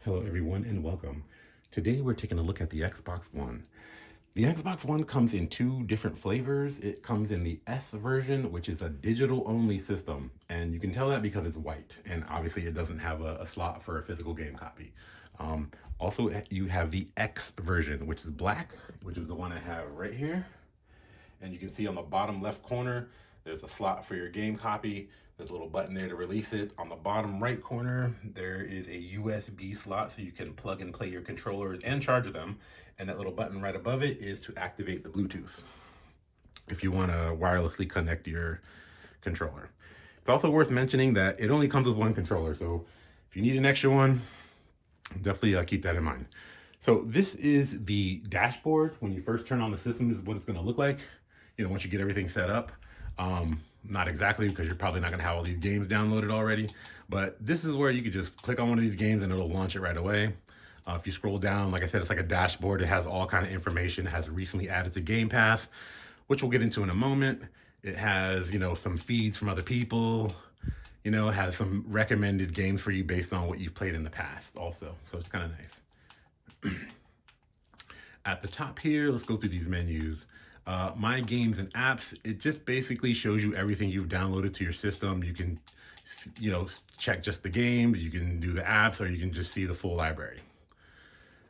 Hello everyone and welcome. Today we're taking a look at the Xbox One. The Xbox One comes in two different flavors. It comes in the S version, which is a digital only system. And you can tell that because it's white. And obviously it doesn't have a slot for a physical game copy. Also, you have the X version, which is black, which is the one I have right here. And you can see on the bottom left corner, there's a slot for your game copy. There's a little button there to release it. On the bottom right corner, there is a USB slot so you can plug and play your controllers and charge them. And that little button right above it is to activate the Bluetooth if you want to wirelessly connect your controller. It's also worth mentioning that it only comes with one controller. So if you need an extra one, definitely keep that in mind. So this is the dashboard. When you first turn on the system, this is what it's going to look like. Once you get everything set up. Not exactly, because you're probably not going to have all these games downloaded already, but this is where you could just click on one of these games and it'll launch it right away. If you scroll down, like I said, it's like a dashboard. It has all kind of information. It has recently added to Game Pass, which we'll get into in a moment. It has, some feeds from other people. It has some recommended games for you based on what you've played in the past also. So it's kind of nice. At the top here, let's go through these menus. My games and apps, it just basically shows you everything you've downloaded to your system. You can, check just the games, you can do the apps, or you can just see the full library.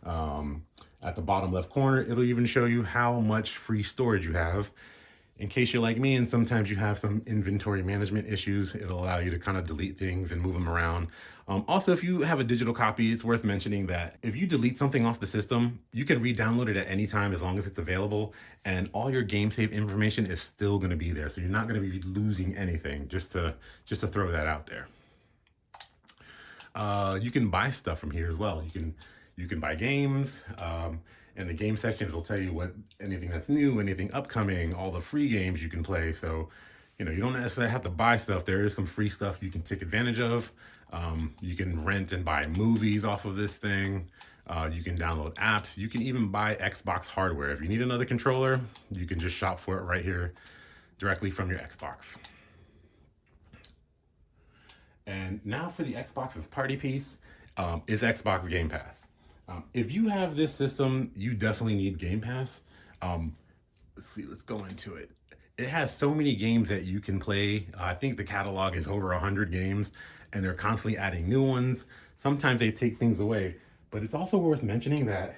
At the bottom left corner, it'll even show you how much free storage you have. In case you're like me and sometimes you have some inventory management issues, it'll allow you to kind of delete things and move them around. Also, if you have a digital copy, it's worth mentioning that if you delete something off the system, you can re-download it at any time as long as it's available, and all your game save information is still going to be there. So you're not going to be losing anything, just to throw that out there. You can buy stuff from here as well. You can buy games. In the game section, it'll tell you anything that's new, anything upcoming, all the free games you can play. So, you don't necessarily have to buy stuff. There is some free stuff you can take advantage of. You can rent and buy movies off of this thing. You can download apps. You can even buy Xbox hardware. If you need another controller, you can just shop for it right here directly from your Xbox. And now for the Xbox's party piece is Xbox Game Pass. If you have this system, you definitely need Game Pass. Let's go into it. It has so many games that you can play. I think the catalog is over 100 games, and they're constantly adding new ones. Sometimes they take things away, but it's also worth mentioning that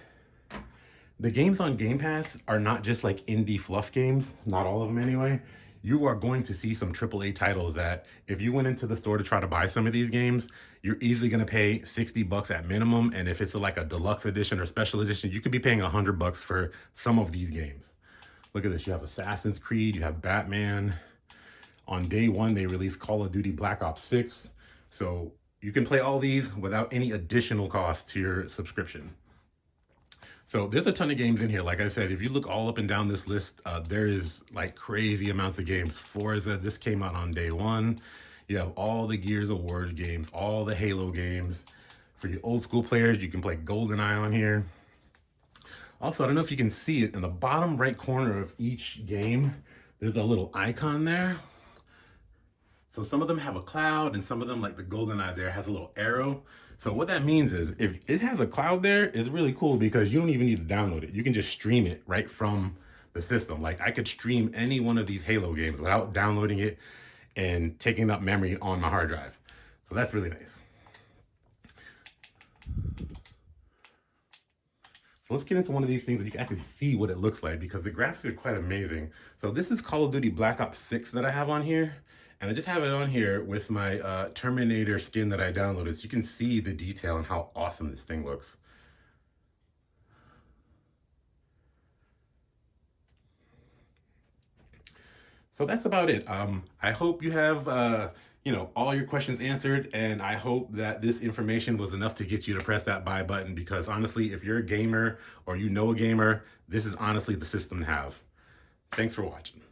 the games on Game Pass are not just like indie fluff games, not all of them anyway. You are going to see some AAA titles that if you went into the store to try to buy some of these games, you're easily going to pay $60 at minimum. And if it's like a deluxe edition or special edition, you could be paying $100 for some of these games. Look at this. You have Assassin's Creed, you have Batman. On day one, they released Call of Duty Black Ops 6. So you can play all these without any additional cost to your subscription. So there's a ton of games in here. Like I said, if you look all up and down this list, there is like crazy amounts of games. Forza, this came out on day one. You have all the Gears of War games, all the Halo games. For you old school players, you can play GoldenEye on here. Also, I don't know if you can see it, in the bottom right corner of each game, there's a little icon there. So some of them have a cloud, and some of them, like the GoldenEye there, has a little arrow. So what that means is if it has a cloud there, it's really cool because you don't even need to download it. You can just stream it right from the system. Like I could stream any one of these Halo games without downloading it and taking up memory on my hard drive. So that's really nice. So let's get into one of these things that you can actually see what it looks like, because the graphics are quite amazing. So this is Call of Duty Black Ops 6 that I have on here. And I just have it on here with my Terminator skin that I downloaded. So you can see the detail and how awesome this thing looks. So that's about it. I hope you have, all your questions answered. And I hope that this information was enough to get you to press that buy button. Because honestly, if you're a gamer or you know a gamer, this is honestly the system to have. Thanks for watching.